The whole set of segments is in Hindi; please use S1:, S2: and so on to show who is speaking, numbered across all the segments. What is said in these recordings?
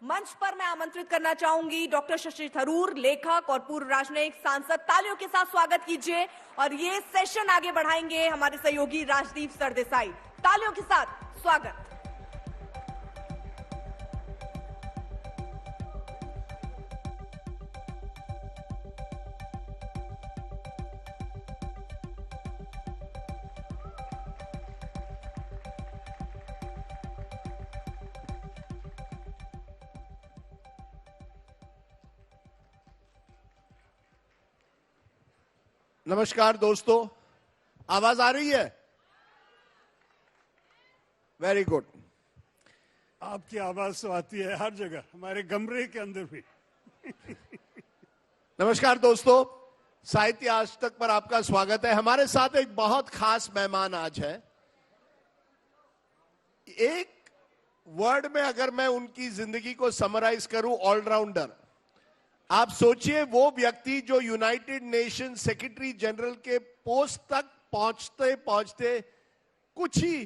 S1: मंच पर मैं आमंत्रित करना चाहूंगी डॉक्टर शशि थरूर, लेखक और पूर्व राजनयिक सांसद। तालियों के साथ स्वागत कीजिए। और ये सेशन आगे बढ़ाएंगे हमारे सहयोगी राजदीप सरदेसाई। तालियों के साथ स्वागत।
S2: नमस्कार दोस्तों, आवाज आ रही है? Very good.
S3: आपकी आवाज तो आती है हर जगह, हमारे कमरे के अंदर भी।
S2: नमस्कार दोस्तों, साहित्य आज तक पर आपका स्वागत है। हमारे साथ एक बहुत खास मेहमान आज है। एक वर्ड में अगर मैं उनकी जिंदगी को समराइज करूं, ऑलराउंडर। आप सोचिए, वो व्यक्ति जो यूनाइटेड नेशन सेक्रेटरी जनरल के पोस्ट तक पहुंचते पहुंचते कुछ ही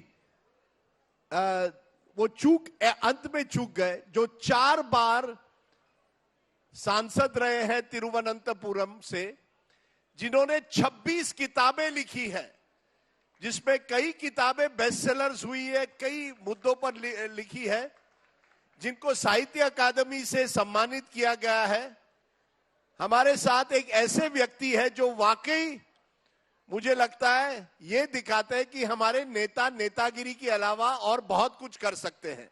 S2: वो अंत में चूक गए, जो 4 बार सांसद रहे हैं तिरुवनंतपुरम से, जिन्होंने 26 किताबें लिखी है, जिसमें कई किताबें बेस्ट सेलर्स हुई है, कई मुद्दों पर लिखी है, जिनको साहित्य अकादमी से सम्मानित किया गया है। हमारे साथ एक ऐसे व्यक्ति है जो वाकई मुझे लगता है ये दिखाते हैं कि हमारे नेता नेतागिरी के अलावा और बहुत कुछ कर सकते हैं।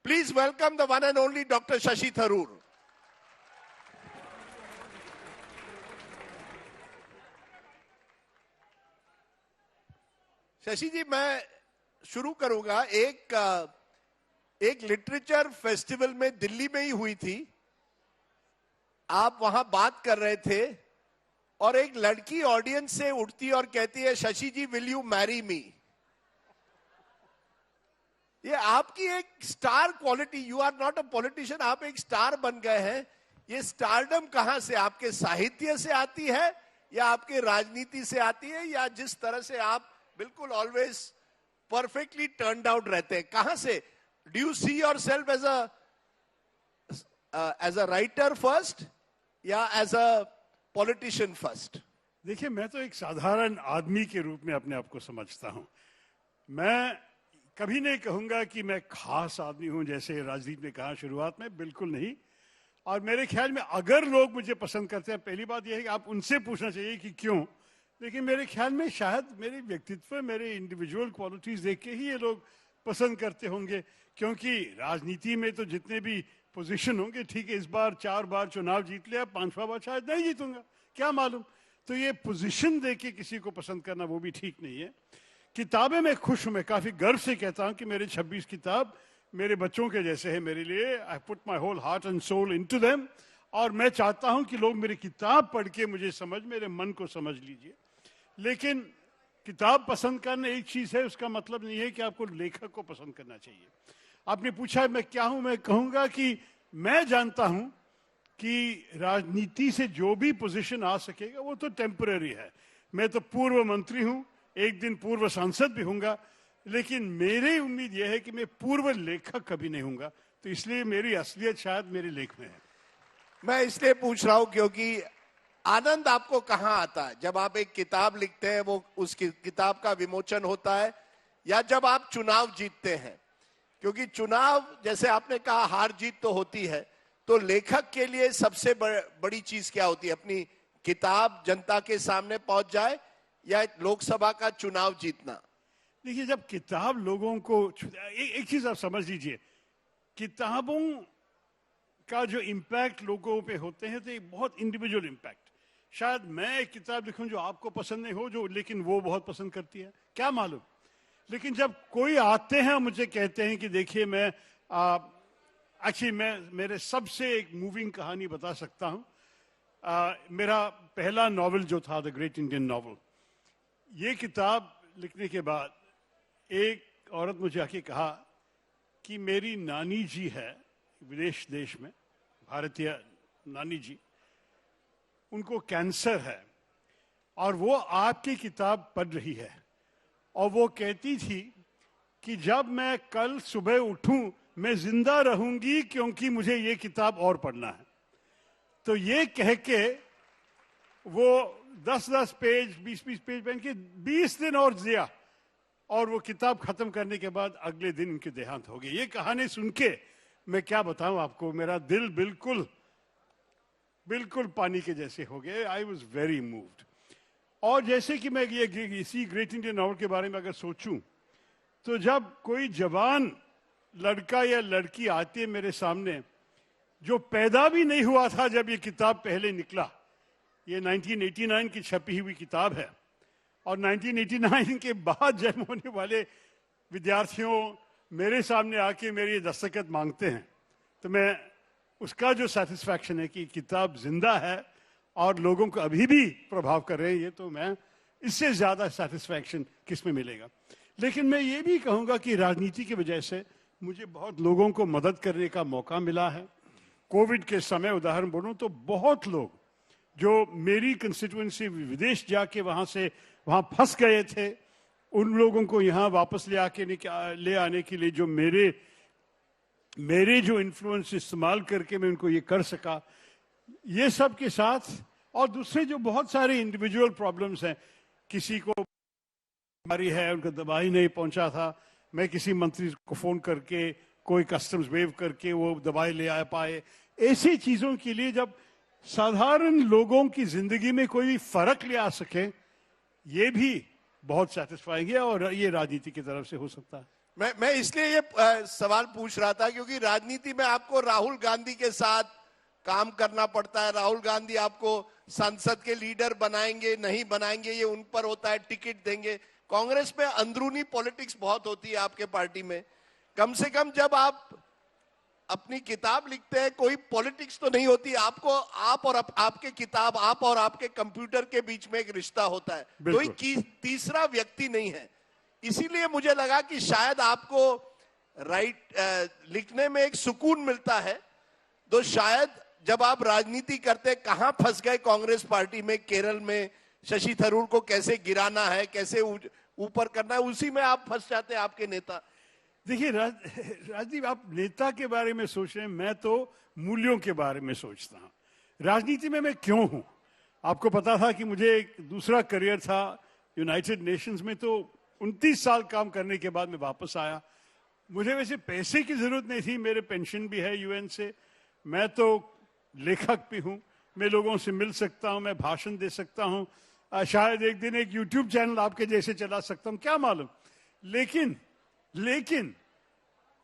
S2: Please welcome the one and only doctor Shashi Tharoor. Shashi ji, मैं शुरू करूंगा। एक लिटरेचर फेस्टिवल में दिल्ली में ही हुई थी, आप वहां बात कर रहे थे और एक लड़की ऑडियंस से उठती और कहती है, Shashi ji will you marry me. ये आपकी एक star quality, you are not a politician, आप एक स्टार बन गए हैं। ये स्टारडम कहां से, आपके साहित्य से आती है या आपके राजनीति से आती है, या जिस तरह से आप बिल्कुल ऑलवेज परफेक्टली टर्न्ड आउट रहते हैं, कहां से? Do you see yourself as a writer first या एज अ पॉलिटिशियन फर्स्ट?
S3: देखिए, मैं तो एक साधारण आदमी के रूप में अपने आप को समझता हूं। मैं कभी नहीं कहूंगा कि मैं खास आदमी हूं, जैसे राजदीप ने कहा शुरुआत में, बिल्कुल नहीं। और मेरे ख्याल में अगर लोग मुझे पसंद करते हैं, पहली बात यह है कि आप उनसे पूछना चाहिए कि क्यों। लेकिन मेरे ख्याल में शायद मेरे व्यक्तित्व, मेरे इंडिविजुअल क्वालिटीज देख के ही ये लोग पसंद करते होंगे। क्योंकि राजनीति में तो जितने भी पोजीशन होंगे, ठीक है, इस बार 4 बार चुनाव जीत लिया, 5वां बार शायद नहीं जीतूंगा, क्या मालूम। तो ये पोजीशन देके किसी को पसंद करना वो भी ठीक नहीं है। किताबें मैं खुश हूं, मैं काफी गर्व से कहता हूं कि मेरे 26 किताब मेरे बच्चों के जैसे है मेरे लिए। I put my whole heart and soul into them. और मैं चाहता हूं कि लोग मेरी किताब पढ़ के मुझे मेरे मन को समझ लीजिए। लेकिन किताब पसंद करना एक चीज है, उसका मतलब नहीं है कि आपको लेखक को पसंद करना चाहिए। आपने पूछा मैं क्या हूं, मैं कहूंगा कि मैं जानता हूं कि राजनीति से जो भी पोजीशन आ सकेगा वो तो टेम्पररी है। मैं तो पूर्व मंत्री हूं, एक दिन पूर्व सांसद भी हूंगा, लेकिन मेरी उम्मीद यह है कि मैं पूर्व लेखक कभी नहीं हूंगा। तो इसलिए मेरी असलियत शायद मेरे लेख में है।
S2: मैं इसलिए पूछ रहा हूं क्योंकि आनंद आपको कहां आता है? जब आप एक किताब लिखते हैं, वो उस किताब का विमोचन होता है, या जब आप चुनाव जीतते हैं? क्योंकि चुनाव, जैसे आपने कहा, हार जीत तो होती है, तो लेखक के लिए सबसे बड़ी चीज क्या होती है? अपनी किताब जनता के सामने पहुंच जाए या लोकसभा का चुनाव जीतना?
S3: देखिए, जब किताब लोगों को एक चीज आप समझ लीजिए, किताबों का जो इम्पैक्ट लोगों पे होते हैं तो एक बहुत इंडिविजुअल इम्पैक्ट। शायद मैं एक किताब लिखूं जो आपको पसंद नहीं हो, जो लेकिन वो बहुत पसंद करती है, क्या मालूम। लेकिन जब कोई आते हैं मुझे कहते हैं कि देखिए मैं मेरे सबसे एक मूविंग कहानी बता सकता हूं। मेरा पहला नॉवल जो था, द ग्रेट इंडियन नॉवल, ये किताब लिखने के बाद एक औरत मुझे आके कहा कि मेरी नानी जी है विदेश देश में, भारतीय नानी जी, उनको कैंसर है और वो आपकी किताब पढ़ रही है। और वो कहती थी कि जब मैं कल सुबह उठूं मैं जिंदा रहूंगी क्योंकि मुझे ये किताब और पढ़ना है। तो ये कह के वो 10-10 पेज 20-20 पेज बन के 20 दिन और जिया, और वो किताब खत्म करने के बाद अगले दिन इनके देहांत हो गए। ये कहानी सुन के मैं क्या बताऊं आपको, मेरा दिल बिल्कुल बिल्कुल पानी के जैसे हो गए। I was very moved. और जैसे कि मैं ये इसी ग्रेट इंडियन नॉवल के बारे में अगर सोचूं, तो जब कोई जवान लड़का या लड़की आती है मेरे सामने जो पैदा भी नहीं हुआ था जब ये किताब पहले निकला, ये 1989 की छपी हुई किताब है, और 1989 के बाद जन्म होने वाले विद्यार्थियों मेरे सामने आके मेरी दस्तखत मांगते हैं, तो मैं उसका जो सेटिस्फैक्शन है कि किताब जिंदा है और लोगों को अभी भी प्रभाव कर रहे हैं, ये तो मैं इससे ज्यादा सेटिस्फैक्शन किस में मिलेगा। लेकिन मैं ये भी कहूंगा कि राजनीति की वजह से मुझे बहुत लोगों को मदद करने का मौका मिला है। कोविड के समय उदाहरण बोलूं तो बहुत लोग जो मेरी कंस्टिट्यूएंसी विदेश जाके वहां फंस गए थे, उन लोगों को यहाँ वापस ले आने के लिए जो मेरे जो इन्फ्लुएंस इस्तेमाल करके मैं उनको ये कर सका, ये सब के साथ, और दूसरे जो बहुत सारे इंडिविजुअल प्रॉब्लम्स हैं, किसी को बीमारी है उनको दवाई नहीं पहुंचा था, मैं किसी मंत्री को फोन करके कोई कस्टम्स वेव करके वो दवाई ले आ पाए। ऐसी चीजों के लिए जब साधारण लोगों की जिंदगी में कोई फर्क ले आ सके, ये भी बहुत सेटिस्फाइंग है, और ये राजनीति की तरफ से हो सकता है।
S2: मैं इसलिए ये सवाल पूछ रहा था क्योंकि राजनीति में आपको राहुल गांधी के साथ काम करना पड़ता है। राहुल गांधी आपको संसद के लीडर बनाएंगे नहीं बनाएंगे ये उन पर होता है, टिकट देंगे। कांग्रेस में अंदरूनी पॉलिटिक्स बहुत होती है आपके पार्टी में। कम से कम जब आप अपनी किताब लिखते हैं कोई पॉलिटिक्स तो नहीं होती, आपको आप और आपके किताब, आप और आपके कंप्यूटर के बीच में एक रिश्ता होता है, कोई तीसरा व्यक्ति नहीं है। इसीलिए मुझे लगा कि शायद आपको लिखने में एक सुकून मिलता है। तो शायद जब आप राजनीति करते, कहां फंस गए कांग्रेस पार्टी में, केरल में शशि थरूर को कैसे गिराना है, कैसे ऊपर करना है, उसी में आप फंस जाते हैं आपके नेता।
S3: देखिए राजदीप, आप नेता के बारे में सोच रहे हैं, मैं तो मूल्यों के बारे में सोचता हूं। राजनीति में मैं क्यों हूं, आपको पता था कि मुझे एक दूसरा करियर था यूनाइटेड नेशंस में, तो 29 साल काम करने के बाद मैं वापस आया। मुझे वैसे पैसे की जरूरत नहीं थी, मेरे पेंशन भी है यूएन से, मैं तो लेखक भी हूं, मैं लोगों से मिल सकता हूं, मैं भाषण दे सकता हूं, शायद एक दिन एक यूट्यूब चैनल आपके जैसे चला सकता हूं, क्या मालूम। लेकिन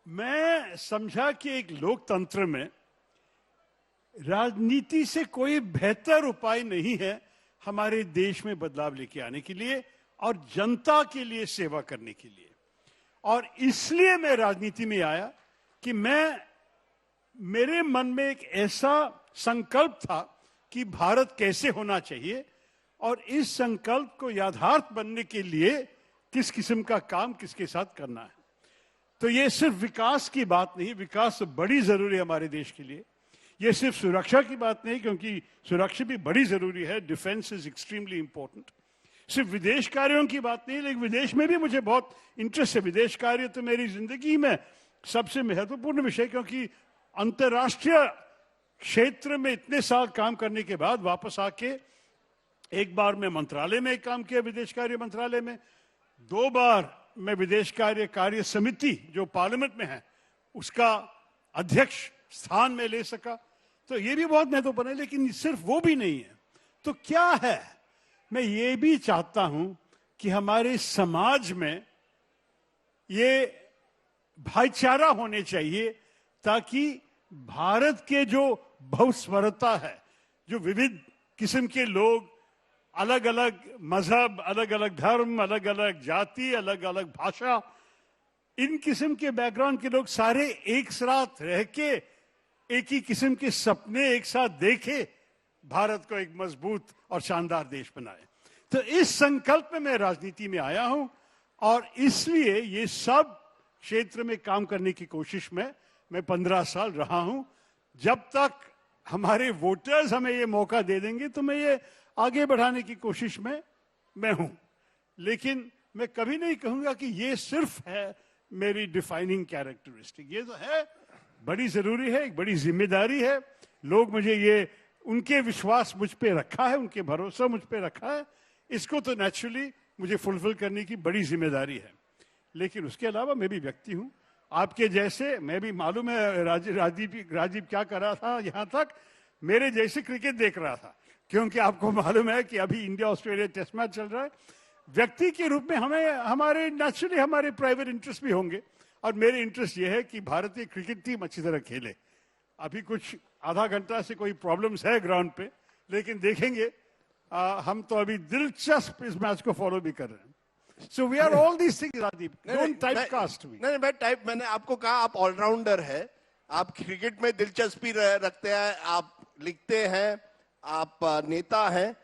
S3: मैं समझा कि एक लोकतंत्र में राजनीति से कोई बेहतर उपाय नहीं है हमारे देश में बदलाव लेके आने के लिए और जनता के लिए सेवा करने के लिए। और इसलिए मैं राजनीति में आया कि मेरे मन में एक ऐसा संकल्प था कि भारत कैसे होना चाहिए, और इस संकल्प को यथार्थ बनने के लिए किस किस्म का काम किसके साथ करना है। तो ये सिर्फ विकास की बात नहीं, विकास तो बड़ी जरूरी है हमारे देश के लिए। ये सिर्फ सुरक्षा की बात नहीं, क्योंकि सुरक्षा भी बड़ी जरूरी है, डिफेंस इज एक्सट्रीमली इंपॉर्टेंट। सिर्फ विदेश कार्यों की बात नहीं, लेकिन विदेश में भी मुझे बहुत इंटरेस्ट है। विदेश कार्य तो मेरी जिंदगी में सबसे महत्वपूर्ण विषय, क्योंकि अंतर्राष्ट्रीय क्षेत्र में इतने साल काम करने के बाद वापस आके एक बार मैं मंत्रालय में काम किया, विदेश कार्य मंत्रालय में, 2 बार मैं विदेश कार्य समिति जो पार्लियामेंट में है उसका अध्यक्ष स्थान में ले सका, तो ये भी बहुत महत्वपूर्ण है। लेकिन सिर्फ वो भी नहीं है, तो क्या है, मैं ये भी चाहता हूं कि हमारे समाज में ये भाईचारा होने चाहिए, ताकि भारत के जो बहुस्वरता है, जो विविध किस्म के लोग, अलग अलग मजहब, अलग अलग धर्म, अलग अलग जाति, अलग अलग भाषा, इन किस्म के बैकग्राउंड के लोग सारे एक साथ रह के एक ही किस्म के सपने एक साथ देखे, भारत को एक मजबूत और शानदार देश बनाए। तो इस संकल्प में मैं राजनीति में आया हूं, और इसलिए ये सब क्षेत्र में काम करने की कोशिश में मैं 15 साल रहा हूं। जब तक हमारे वोटर्स हमें ये मौका दे देंगे तो मैं ये आगे बढ़ाने की कोशिश में मैं हूं। लेकिन मैं कभी नहीं कहूंगा कि ये सिर्फ है मेरी डिफाइनिंग कैरेक्टरिस्टिक। ये तो है, बड़ी जरूरी है, एक बड़ी जिम्मेदारी है। लोग मुझे ये, उनके विश्वास मुझ पे रखा है, उनके भरोसा मुझ पे रखा है, इसको तो नेचुरली मुझे फुलफिल करने की बड़ी जिम्मेदारी है। लेकिन उसके अलावा मैं भी व्यक्ति हूं आपके जैसे। मैं भी, मालूम है राजीव क्या कर रहा था, यहां तक मेरे जैसे क्रिकेट देख रहा था, क्योंकि आपको मालूम है कि अभी इंडिया ऑस्ट्रेलिया टेस्ट मैच चल रहा है। व्यक्ति के रूप में हमें हमारे नेचुरली हमारे प्राइवेट इंटरेस्ट भी होंगे, और मेरे इंटरेस्ट ये है कि भारतीय क्रिकेट टीम अच्छी तरह खेले। अभी कुछ आधा घंटा से कोई प्रॉब्लम्स है ग्राउंड पे, लेकिन देखेंगे। हम तो अभी दिलचस्प इस मैच को फॉलो भी कर रहे हैं। So we are all these things, Rajiv. Don't typecast me.
S2: नहीं, मैंने आपको कहा आप ऑलराउंडर है, आप क्रिकेट में दिलचस्पी रखते हैं, आप लिखते हैं, आप नेता हैं,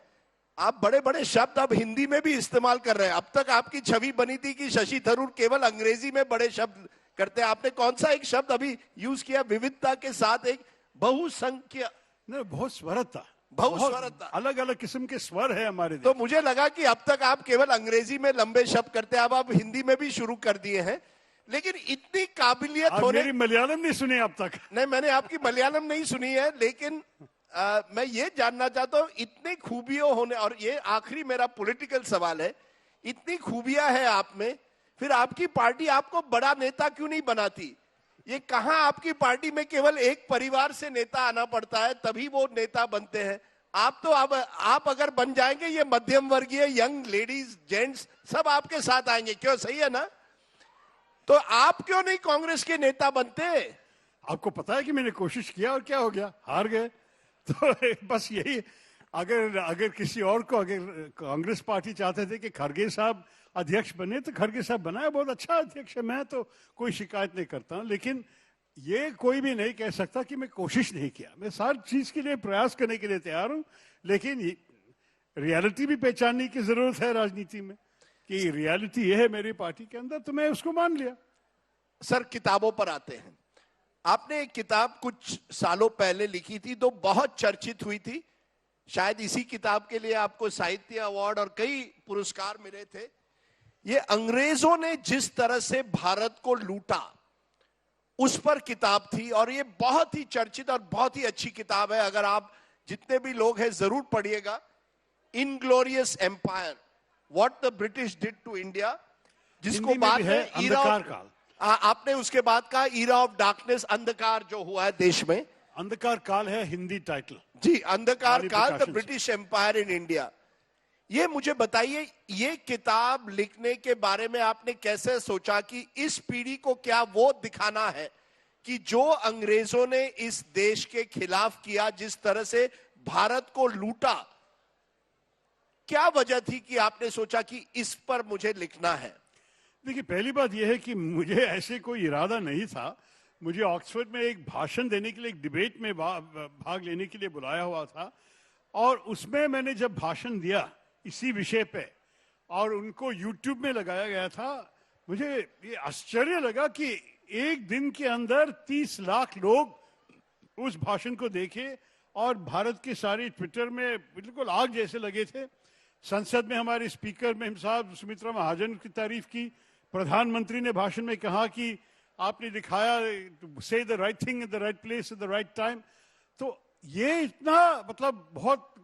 S2: आप बड़े बड़े शब्द अब हिंदी में भी इस्तेमाल कर रहे हैं। अब तक आपकी छवि बनी थी कि शशि थरूर केवल अंग्रेजी में बड़े शब्द करते हैं। आपने कौन सा एक शब्द अभी यूज किया, विविधता के साथ एक बहुसंख्य?
S3: नहीं, बहुत स्वरता,
S2: बहुस्वरता,
S3: अलग अलग किस्म के स्वर है हमारे देश।
S2: तो मुझे लगा कि अब तक आप केवल अंग्रेजी में लंबे शब्द करते हैं, अब आप हिंदी में भी शुरू कर दिए हैं। लेकिन इतनी काबिलियत होने,
S3: मेरी मलयालम नहीं सुनी अब तक।
S2: नहीं, मैंने आपकी मलयालम नहीं सुनी है, लेकिन मैं ये जानना चाहता हूं, इतनी खूबियों होने, और ये आखिरी मेरा पॉलिटिकल सवाल है, इतनी खूबियां हैं आप में, फिर आपकी पार्टी आपको बड़ा नेता क्यों नहीं बनाती? ये कहां आपकी पार्टी में केवल एक परिवार से नेता आना पड़ता है तभी वो नेता बनते हैं? आप तो अब आप अगर बन जाएंगे, ये मध्यम वर्गीय यंग लेडीज जेंट्स सब आपके साथ आएंगे, क्यों? सही है ना? तो आप क्यों नहीं कांग्रेस के नेता बनते?
S3: आपको पता है कि मैंने कोशिश किया और क्या हो गया, हार गए। तो बस यही, अगर किसी और को, अगर कांग्रेस पार्टी चाहते थे कि खड़गे साहब अध्यक्ष बने तो खड़गे साहब बनाया, बहुत अच्छा अध्यक्ष है, मैं तो कोई शिकायत नहीं करता हूं। लेकिन ये कोई भी नहीं कह सकता कि मैं कोशिश नहीं किया। मैं सारी चीज के लिए प्रयास करने के लिए तैयार हूं, लेकिन रियलिटी भी पहचानने की जरूरत है राजनीति में, कि रियलिटी ये है मेरी पार्टी के अंदर, तो मैं उसको मान लिया।
S2: सर, किताबों पर आते हैं। आपने एक किताब कुछ सालों पहले लिखी थी, तो बहुत चर्चित हुई थी। शायद इसी किताब के लिए आपको साहित्य अवार्ड और कई पुरस्कार मिले थे। ये अंग्रेजों ने जिस तरह से भारत को लूटा, उस पर किताब थी, और ये बहुत ही चर्चित और बहुत ही अच्छी किताब है। अगर आप जितने भी लोग हैं जरूर पढ़िएगा। Inglorious empire, what the British did to India, जिसको बाद में
S3: अंधकार काल,
S2: आपने उसके बाद का ईरा ऑफ डार्कनेस, अंधकार जो हुआ है देश में,
S3: अंधकार काल है हिंदी टाइटल
S2: जी, अंधकार काल, the British empire in India. ये मुझे बताइए, ये किताब लिखने के बारे में आपने कैसे सोचा कि इस पीढ़ी को क्या वो दिखाना है कि जो अंग्रेजों ने इस देश के खिलाफ किया, जिस तरह से भारत को लूटा, क्या वजह थी कि आपने सोचा कि इस पर मुझे लिखना है?
S3: देखिए, पहली बात यह है कि मुझे ऐसे कोई इरादा नहीं था। मुझे ऑक्सफोर्ड में एक भाषण देने के लिए, एक डिबेट में भाग लेने के लिए बुलाया हुआ था, और उसमें मैंने जब भाषण दिया इसी विषय पे और उनको यूट्यूब में लगाया गया था, मुझे ये आश्चर्य लगा कि एक दिन के अंदर 30 लाख लोग उस भाषण को देखे, और भारत के सारे ट्विटर में बिल्कुल आग जैसे लगे थे। संसद में हमारे स्पीकर मेम साहब सुमित्रा महाजन की तारीफ की, प्रधानमंत्री ने भाषण में कहा कि आपने दिखाया टू से the right thing in the right place at the right time. तो ये इतना, मतलब बहुत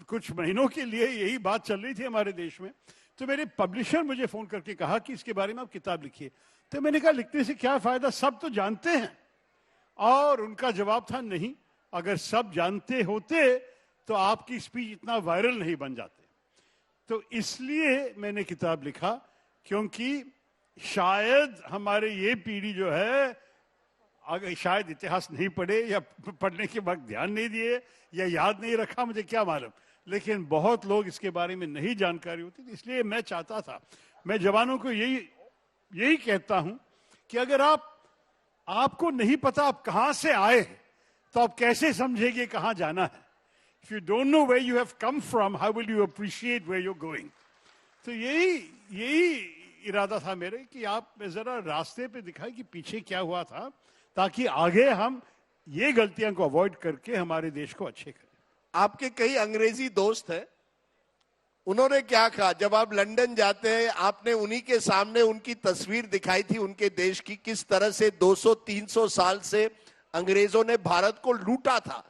S3: कुछ महीनों के लिए यही बात चल रही थी हमारे देश में। तो मेरे पब्लिशर मुझे फोन करके कहा कि इसके बारे में आप किताब लिखिए। तो मैंने कहा, लिखने से क्या फायदा, सब तो जानते हैं। और उनका जवाब था, नहीं, अगर सब जानते होते तो आपकी स्पीच इतना वायरल नहीं बन जाते। तो इसलिए मैंने किताब लिखा, क्योंकि शायद हमारे ये पीढ़ी जो है, अगर शायद इतिहास नहीं पढ़े या पढ़ने के वक्त ध्यान नहीं दिए या याद नहीं रखा, मुझे क्या मालूम, लेकिन बहुत लोग इसके बारे में नहीं जानकारी होती। इसलिए मैं चाहता था, मैं जवानों को यही कहता हूं कि अगर आपको नहीं पता आप कहां से आए, तो आप कैसे समझेंगे कहां जाना है? If you don't know where you have come from, how will you appreciate where you're going? तो यही इरादा था मेरे कि आप जरा रास्ते पे दिखाए कि पीछे क्या हुआ था, ताकि आगे हम ये गलतियां को अवॉइड करके हमारे देश को अच्छे करें।
S2: आपके कई अंग्रेजी दोस्त हैं, उन्होंने क्या कहा जब आप लंदन जाते हैं, आपने उन्हीं के सामने उनकी तस्वीर दिखाई थी उनके देश की, किस तरह से 200-300 साल से अंग्रेजों ने भारत को लूटा था।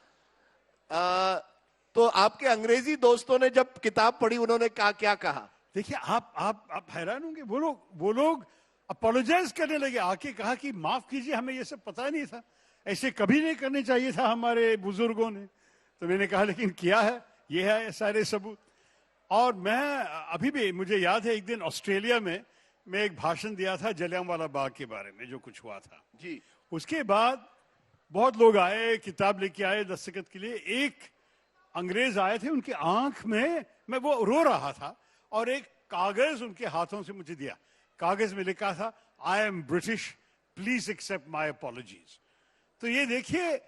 S2: तो आपके अंग्रेजी दोस्तों ने जब किताब पढ़ी, उन्होंने क्या कहा?
S3: देखिए, आप हैरान होंगे, वो लोग अपोलोजाइज करने लगे, आके कहा कि माफ कीजिए, हमें ये सब पता नहीं था, ऐसे कभी नहीं करने चाहिए था हमारे बुजुर्गों ने। तो मैंने कहा लेकिन किया है, ये है सारे सबूत। और मैं अभी भी, मुझे याद है एक दिन ऑस्ट्रेलिया में मैं एक भाषण दिया था जलियांवाला बाग के बारे में, जो कुछ हुआ था
S2: जी।
S3: उसके बाद बहुत लोग आए, किताब लेके आए दस्तखत के लिए। एक अंग्रेज आए थे, उनकी आंख में, मैं वो रो रहा था, और एक कागज उनके हाथों से मुझे दिया। कागज में लिखा था, I am British, please accept my apologies. तो ये देखिए,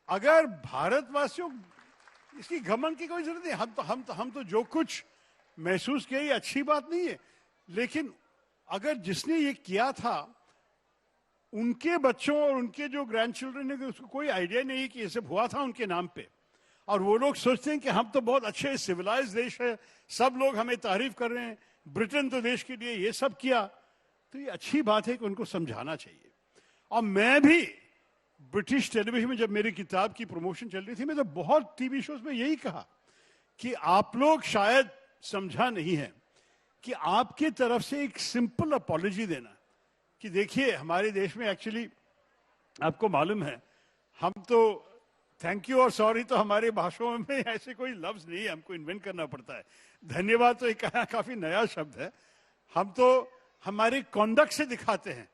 S3: अगर भारतवासियों, इसकी घमंड की कोई जरूरत नहीं, हम तो जो कुछ महसूस किया, ये अच्छी बात नहीं है, लेकिन अगर जिसने ये किया था उनके बच्चों और उनके जो ग्रैंड चिल्ड्रन ने, उसको कोई आइडिया नहीं कि ये सब हुआ था उनके नाम पे, और वो लोग सोचते हैं कि हम तो बहुत अच्छे सिविलाइज देश है, सब लोग हमें तारीफ कर रहे हैं, ब्रिटेन तो देश के लिए ये सब किया। तो ये अच्छी बात है कि उनको समझाना चाहिए। और मैं भी ब्रिटिश टेलीविजन में जब मेरी किताब की प्रमोशन चल रही थी, मैं तो बहुत टीवी शोज में यही कहा कि आप लोग शायद समझा नहीं है कि आपके तरफ से एक सिंपल अपॉलॉजी देना, कि देखिए हमारे देश में एक्चुअली आपको मालूम है, हम तो थैंक यू और सॉरी तो हमारे भाषाओं में ऐसे कोई लफ्ज नहीं है, हमको इन्वेंट करना पड़ता है। धन्यवाद तो एक काफी नया शब्द है। हम तो हमारे कॉन्डक्ट से दिखाते हैं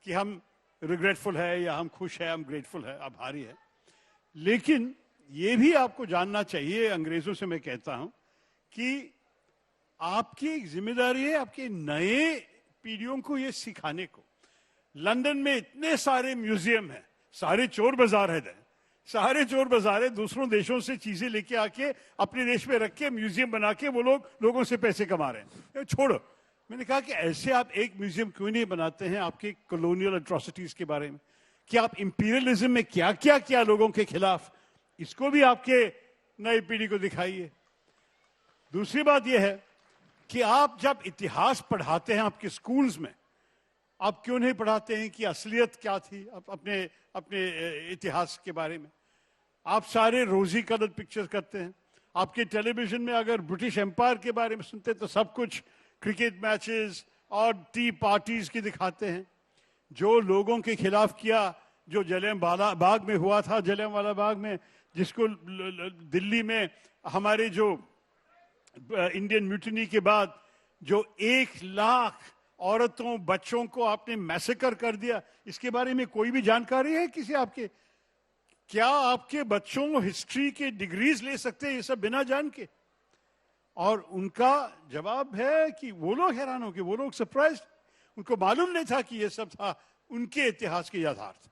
S3: कि हम रिग्रेटफुल है, या हम खुश है, हम ग्रेटफुल है, आभारी है। लेकिन ये भी आपको जानना चाहिए, अंग्रेजों से मैं कहता हूं, कि आपकी एक जिम्मेदारी है आपके नए पीढ़ियों को ये सिखाने को। लंदन में इतने सारे म्यूजियम हैं, सारे चोर बाजार है, सारे चोर बाजार है, दूसरों देशों से चीजें लेके आके अपने देश में रख के म्यूजियम बना के वो लोग लोगों से पैसे कमा रहे हैं। छोड़ो, मैंने कहा कि ऐसे आप एक म्यूजियम क्यों नहीं बनाते हैं आपके कॉलोनियल एट्रोसिटीज के बारे में, कि आप इंपीरियलिज्म में क्या क्या किया लोगों के खिलाफ, इसको भी आपके नई पीढ़ी को दिखाइए। दूसरी बात यह है कि आप जब इतिहास पढ़ाते हैं आपके स्कूल्स में, आप क्यों नहीं पढ़ाते हैं कि असलियत क्या थी अपने अपने इतिहास के बारे में। आप सारे रोजी कलर पिक्चर्स करते हैं। आपके टेलीविजन में अगर ब्रिटिश एम्पायर के बारे में सुनते तो सब कुछ क्रिकेट मैचेस और टी पार्टीज की दिखाते हैं। जो लोगों के खिलाफ किया, जो जलियांवाला बाग में हुआ था, जलियांवाला बाग में, जिसको दिल्ली में हमारे जो इंडियन म्यूटिनी के बाद जो 1 लाख औरतों बच्चों को आपने मैसेकर कर दिया, इसके बारे में कोई भी जानकारी है किसी आपके? क्या आपके बच्चों हिस्ट्री के डिग्रीज ले सकते हैं ये सब बिना जान के? और उनका जवाब है कि वो लोग हैरान हो गए, वो लोग सरप्राइज, उनको मालूम नहीं था कि ये सब था उनके इतिहास के यथार्थ।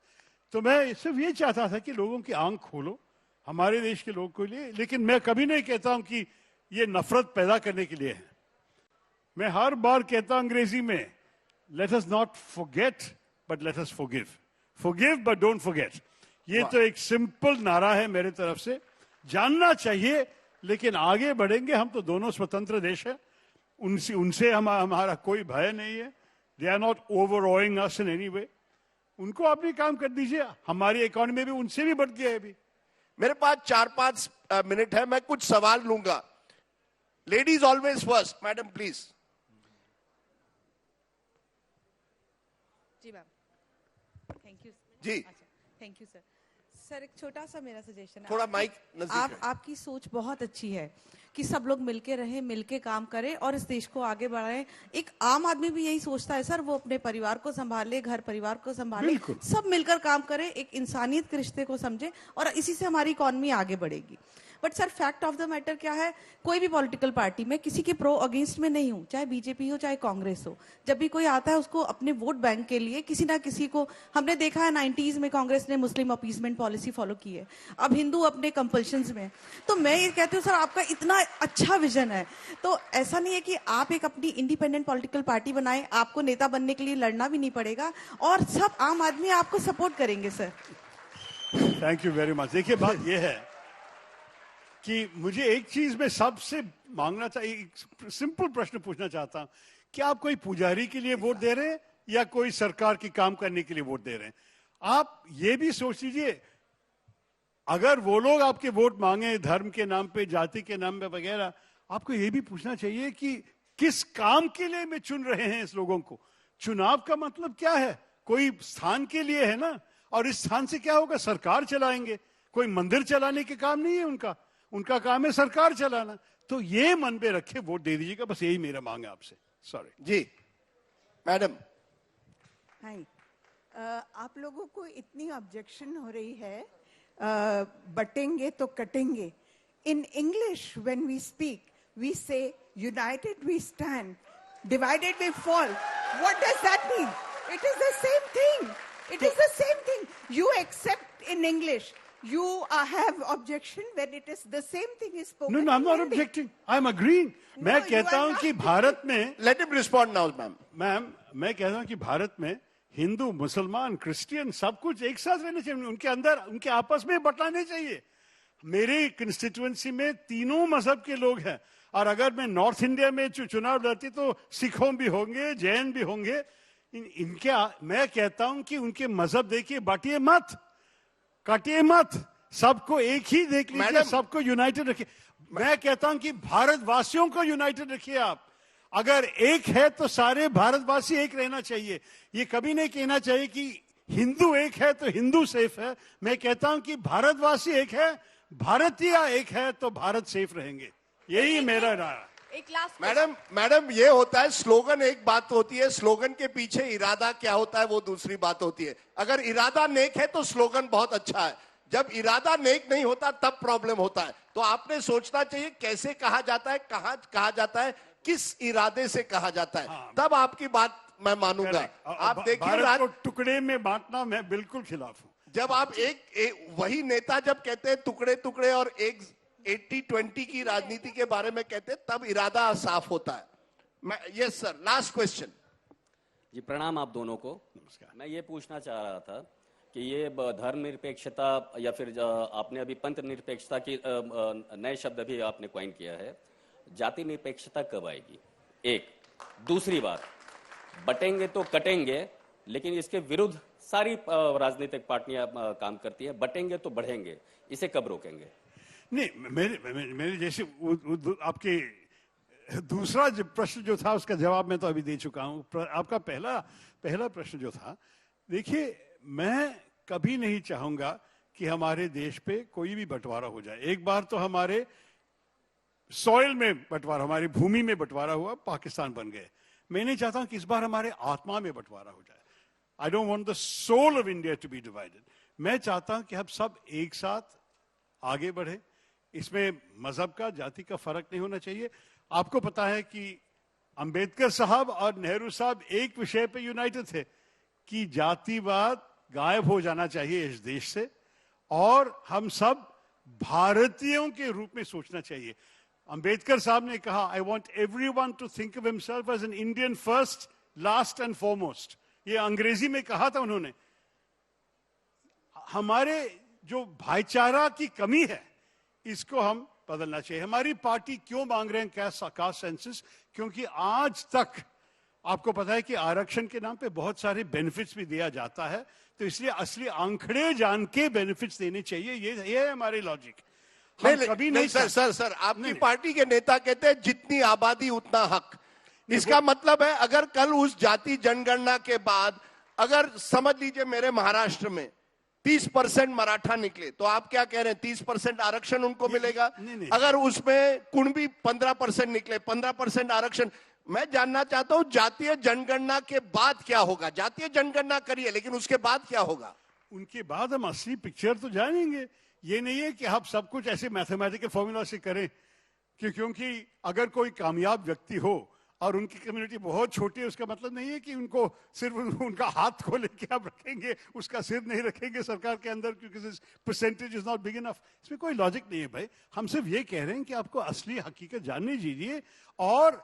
S3: तो मैं सिर्फ ये चाहता था कि लोगों की आंख खोलो हमारे देश के लोगों के लिए। लेकिन मैं कभी नहीं कहता हूं कि ये नफरत पैदा करने के लिए है। मैं हर बार कहता हूं अंग्रेजी में, let us not forget but let us forgive, forgive but don't forget. ये तो एक सिंपल नारा है मेरे तरफ से। जानना चाहिए, लेकिन आगे बढ़ेंगे। हम तो दोनों स्वतंत्र देश है, उनसे हमारा कोई भय नहीं है। They are not overawing us in any way. उनको अपनी काम कर दीजिए। हमारी इकोनॉमी भी उनसे भी बढ़ गया है अभी।
S2: मेरे पास 4-5 मिनट है, मैं कुछ सवाल लूंगा। Ladies always first, madam please.
S4: जी मैम, थैंक यू
S2: जी।
S4: अच्छा, थैंक यू सर। सर एक छोटा सा मेरा सजेशन है,
S2: थोड़ा माइक नजदीक है।
S4: आपकी सोच बहुत अच्छी है कि सब लोग मिलके रहें, मिलके काम करें और इस देश को आगे बढ़ाएं। एक आम आदमी भी यही सोचता है सर, वो अपने परिवार को संभाले, घर परिवार को संभाले, सब मिलकर काम करें, एक इंसानियत के रिश्ते को समझे, और इसी से हमारी इकोनॉमी आगे बढ़ेगी। But sir fact of the matter क्या है, कोई भी पॉलिटिकल पार्टी में किसी के प्रो अगेंस्ट में नहीं हूं, चाहे बीजेपी हो चाहे कांग्रेस हो। जब भी कोई आता है उसको अपने वोट बैंक के लिए किसी ना किसी को, हमने देखा है 90s में कांग्रेस ने मुस्लिम अपीसमेंट पॉलिसी फॉलो की है, अब हिंदू अपने कंपल्शंस में। तो मैं ये कहती हूँ सर, आपका इतना अच्छा विजन है, तो ऐसा नहीं है कि आप एक अपनी इंडिपेंडेंट पॉलिटिकल पार्टी बनाएं, आपको नेता बनने के लिए लड़ना भी नहीं पड़ेगा और सब आम आदमी आपको सपोर्ट करेंगे sir.
S3: Thank you very much. देखिए बात यह है कि मुझे एक चीज में सबसे मांगना चाहिए, एक सिंपल प्रश्न पूछना चाहता हूं, क्या आप कोई पुजारी के लिए वोट दे रहे हैं या कोई सरकार की काम करने के लिए वोट दे रहे हैं? आप ये भी सोच लीजिए, अगर वो लोग आपके वोट मांगे धर्म के नाम पे, जाति के नाम पे वगैरह, आपको ये भी पूछना चाहिए कि किस काम के लिए मैं चुन रहे हैं इस लोगों को। चुनाव का मतलब क्या है? कोई स्थान के लिए है ना, और इस स्थान से क्या होगा? सरकार चलाएंगे। कोई मंदिर चलाने के काम नहीं है उनका, उनका काम है सरकार चलाना। तो ये मन में रखे वोट दे दीजिएगा, बस यही मेरा मांग है आपसे। सॉरी
S2: जी मैडम।
S5: हाय, आप लोगों को इतनी ऑब्जेक्शन हो रही है, बटेंगे तो कटेंगे। In English when we speak we say united we stand, divided we fall. What does that mean? It is the same thing, it is the same thing. You accept in English, you have objection when it is the same thing is spoken.
S3: No, I'm not objecting. I'm agreeing. मैं कहता हूं कि भारत में,
S2: let him respond now ma'am.
S3: मैं कहता हूं कि भारत में हिंदू, मुसलमान, क्रिश्चियन सब कुछ एक साथ रहना चाहिए। उनके अंदर, उनके आपस में बंटने चाहिए। मेरी कंस्टिट्यूएंसी में तीनों मजहब के लोग हैं, और अगर मैं नॉर्थ इंडिया में चुनाव लड़ती तो सिखों भी होंगे, जैन भी होंगे। मैं कहता हूं कि उनके मजहब देखिए, बांटिए मत, काटिए मत, सबको एक ही देख लीजिए, सबको यूनाइटेड रखिए। मैं कहता हूं कि भारतवासियों को यूनाइटेड रखिए आप। अगर एक है तो सारे भारतवासी एक रहना चाहिए। ये कभी नहीं कहना चाहिए कि हिंदू एक है तो हिंदू सेफ है। मैं कहता हूं कि भारतवासी एक है, भारतीय एक है तो भारत सेफ रहेंगे। यही मेरा राय।
S1: एक लास्ट
S2: मैडम ये होता है, स्लोगन एक बात होती है, स्लोगन के पीछे इरादा क्या होता है वो दूसरी बात होती है। अगर इरादा नेक है तो स्लोगन बहुत अच्छा है, जब इरादा नेक नहीं होता तब प्रॉब्लम होता है। तो आपने सोचना चाहिए कैसे कहा जाता है, कहां कहा जाता है, किस इरादे से कहा जाता है, तब आपकी बात मैं मानूंगा। आप देखिए,
S3: टुकड़े में बांटना मैं बिल्कुल खिलाफ हूं।
S2: जब आप वही नेता जब कहते हैं टुकड़े टुकड़े और एक 80-20 की राजनीति के बारे में कहते हैं, तब इरादा साफ होता है। Yes sir, last question.
S6: जी प्रणाम आप दोनों को।
S3: नमस्कार।
S6: मैं ये पूछना चाह रहा था कि ये धर्मनिरपेक्षता या फिर आपने अभी पंथ निरपेक्षता की नए शब्द भी आपने कॉइन किया है, जाति निरपेक्षता कब आएगी? एक दूसरी बात, बटेंगे तो कटेंगे, लेकिन इसके विरुद्ध सारी राजनीतिक पार्टियां काम करती है, बटेंगे तो बढ़ेंगे, इसे कब रोकेंगे?
S3: नहीं, मेरे जैसे आपके दूसरा प्रश्न जो था उसका जवाब मैं तो अभी दे चुका हूं। आपका पहला प्रश्न जो था, देखिए मैं कभी नहीं चाहूंगा कि हमारे देश पे कोई भी बंटवारा हो जाए। एक बार तो हमारे सॉइल में बंटवारा, हमारी भूमि में बंटवारा हुआ, पाकिस्तान बन गए। मैं नहीं चाहता हूं कि इस बार हमारे आत्मा में बंटवारा हो जाए। I don't want the soul of India to be divided. मैं चाहता हूं कि हम सब एक साथ आगे बढ़े। इसमें मजहब का, जाति का फर्क नहीं होना चाहिए। आपको पता है कि अंबेडकर साहब और नेहरू साहब एक विषय पे यूनाइटेड थे कि जातिवाद गायब हो जाना चाहिए इस देश से, और हम सब भारतीयों के रूप में सोचना चाहिए। अंबेडकर साहब ने कहा, I want everyone to think of himself as an Indian first, last and foremost. ये अंग्रेजी में कहा था उन्होंने। हमारे जो भाईचारा की कमी है, इसको हम बदलना चाहिए। हमारी पार्टी क्यों मांग रहे हैं कास्ट सेंसस? क्योंकि आज तक आपको पता है कि आरक्षण के नाम पे बहुत सारे बेनिफिट्स भी दिया जाता है, तो इसलिए असली आंकड़े जान के बेनिफिट्स देने चाहिए। ये है हमारी लॉजिक। कभी नहीं
S2: सर आपकी पार्टी के नेता कहते हैं जितनी आबादी उतना हक। इसका मतलब है अगर कल उस जाति जनगणना के बाद, अगर समझ लीजिए मेरे महाराष्ट्र में 30% मराठा निकले, तो आप क्या कह रहे हैं 30% आरक्षण उनको मिलेगा?
S3: नहीं।
S2: अगर उसमें कुणबी 15% निकले, 15% आरक्षण। मैं जानना चाहता हूं जातीय जनगणना के बाद क्या होगा? जातीय जनगणना करिए, लेकिन उसके बाद क्या होगा?
S3: उनके बाद हम असली पिक्चर तो जानेंगे। ये नहीं है कि आप सब कुछ ऐसे मैथमेटिकल फॉर्मूला से करें, क्योंकि अगर कोई कामयाब व्यक्ति हो और उनकी कम्युनिटी बहुत छोटी है, उसका मतलब नहीं है कि उनको सिर्फ उनका हाथ खोले के आप रखेंगे, उसका सिर नहीं रखेंगे सरकार के अंदर, क्योंकि percentage is not big enough. इसमें कोई लॉजिक नहीं है भाई। हम सिर्फ ये कह रहे हैं कि आपको असली हकीकत जानने दीजिए। और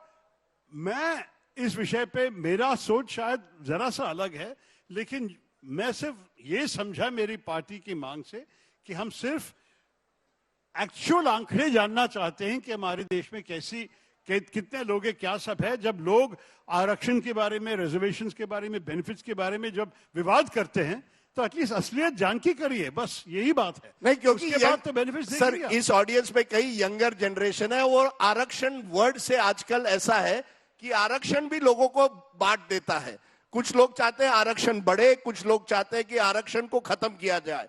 S3: मैं इस विषय पे, मेरा सोच शायद जरा सा अलग है, लेकिन मैं सिर्फ ये समझा मेरी पार्टी की मांग से कि हम सिर्फ एक्चुअल आंकड़े जानना चाहते हैं कि हमारे देश में कितने लोग हैं, क्या सब है। जब लोग आरक्षण के बारे में, रिजर्वेशंस के बारे में, बेनिफिट्स के बारे में जब विवाद करते हैं तो एटलीस्ट असलियत जान के करिए, बस यही बात है।
S2: नहीं, क्योंकि
S3: उसके बाद तो बेनिफिट
S2: सर इस ऑडियंस में कई यंगर जनरेशन है और आरक्षण वर्ड से आजकल ऐसा है कि आरक्षण भी लोगों को बांट देता है। कुछ लोग चाहते हैं आरक्षण बढ़े, कुछ लोग चाहते हैं कि आरक्षण को खत्म किया जाए।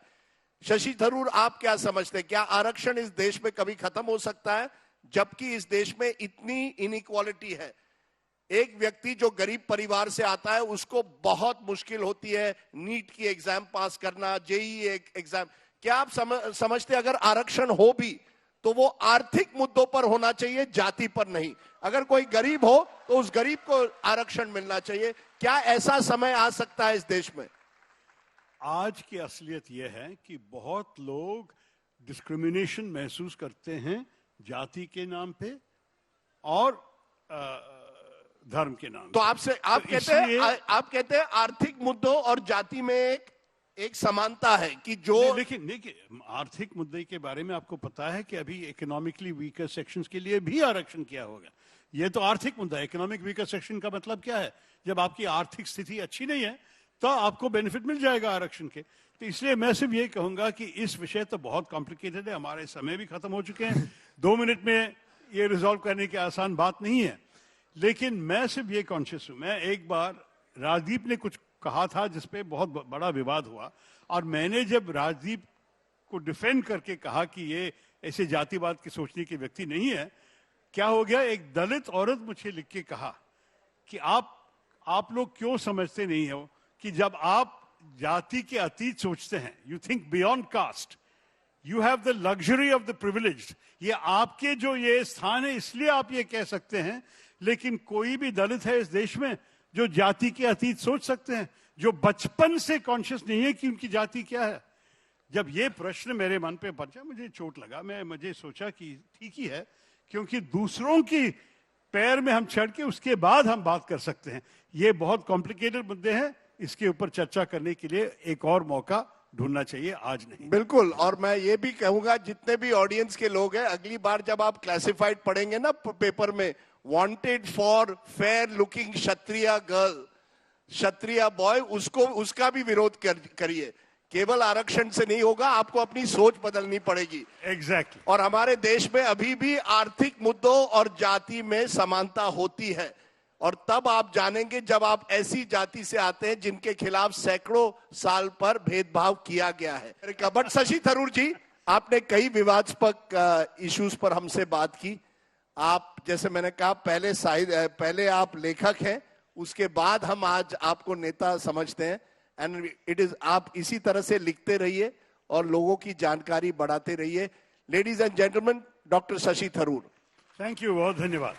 S2: शशि थरूर, आप क्या समझते हैं, क्या आरक्षण इस देश में कभी खत्म हो सकता है, जबकि इस देश में इतनी इनइक्वालिटी है? एक व्यक्ति जो गरीब परिवार से आता है उसको बहुत मुश्किल होती है नीट की एग्जाम पास करना, जेईई एग्जाम। क्या आप समझते हैं अगर आरक्षण हो भी तो वो आर्थिक मुद्दों पर होना चाहिए, जाति पर नहीं? अगर कोई गरीब हो तो उस गरीब को आरक्षण मिलना चाहिए। क्या ऐसा समय आ सकता है इस देश में?
S3: आज की असलियत यह है कि बहुत लोग डिस्क्रिमिनेशन महसूस करते हैं जाति के नाम पे और धर्म के नाम।
S2: तो आप कहते हैं आर्थिक मुद्दों और जाति में एक समानता है कि जो
S3: लेकिन देखिए, आर्थिक मुद्दे के बारे में आपको पता है कि अभी इकोनॉमिकली वीकर सेक्शंस के लिए भी आरक्षण किया होगा। ये तो आर्थिक मुद्दा है। इकोनॉमिक वीकर सेक्शन का मतलब क्या है? जब आपकी आर्थिक स्थिति अच्छी नहीं है तो आपको बेनिफिट मिल जाएगा आरक्षण के। तो इसलिए मैं सिर्फ ये कहूंगा कि इस विषय तो बहुत कॉम्प्लिकेटेड है, हमारे समय भी खत्म हो चुके हैं। 2 मिनट में ये रिजॉल्व करने की आसान बात नहीं है। लेकिन मैं सिर्फ ये कॉन्शियस हूं, मैं एक बार राजदीप ने कुछ कहा था जिसपे बहुत बड़ा विवाद हुआ, और मैंने जब राजदीप को डिफेंड करके कहा कि ये ऐसे जातिवाद की सोचने की व्यक्ति नहीं है, क्या हो गया, एक दलित औरत मुझे लिख के कहा कि आप लोग क्यों समझते नहीं हो कि जब आप जाति के अतीत सोचते हैं, you think beyond caste, you have the luxury of the privileged. ये आपके जो ये स्थान है इसलिए आप ये कह सकते हैं, लेकिन कोई भी दलित है इस देश में जो जाति के अतीत सोच सकते हैं, जो बचपन से कॉन्शियस नहीं है कि उनकी जाति क्या है। जब ये प्रश्न मेरे मन पे बचा, मुझे चोट लगा। मुझे सोचा कि ठीक ही है, क्योंकि दूसरों की पैर में हम चढ़ के उसके बाद हम बात कर सकते हैं। ये बहुत कॉम्प्लिकेटेड मुद्दे हैं, इसके ऊपर चर्चा करने के लिए एक और मौका ढूंढना चाहिए, आज नहीं।
S2: बिल्कुल। और मैं ये भी कहूंगा, जितने भी ऑडियंस के लोग हैं, अगली बार जब आप क्लासिफाइड पढ़ेंगे ना पेपर में, wanted for fair looking Kshatriya girl, Kshatriya boy, उसका भी विरोध करिए। केवल आरक्षण से नहीं होगा, आपको अपनी सोच बदलनी पड़ेगी।
S3: एग्जैक्टली।
S2: और हमारे देश में अभी भी आर्थिक मुद्दों और जाति में समानता होती है, और तब आप जानेंगे जब आप ऐसी जाति से आते हैं जिनके खिलाफ सैकड़ों साल पर भेदभाव किया गया है। बट शशि थरूर जी, आपने कई विवादास्पद इश्यूज पर हमसे बात की। आप, जैसे मैंने कहा, पहले आप लेखक हैं, उसके बाद हम आज आपको नेता समझते हैं। एंड इट इज, आप इसी तरह से लिखते रहिए और लोगों की जानकारी बढ़ाते रहिए। Ladies and gentleman, doctor Shashi Tharoor.
S3: Thank you, बहुत धन्यवाद।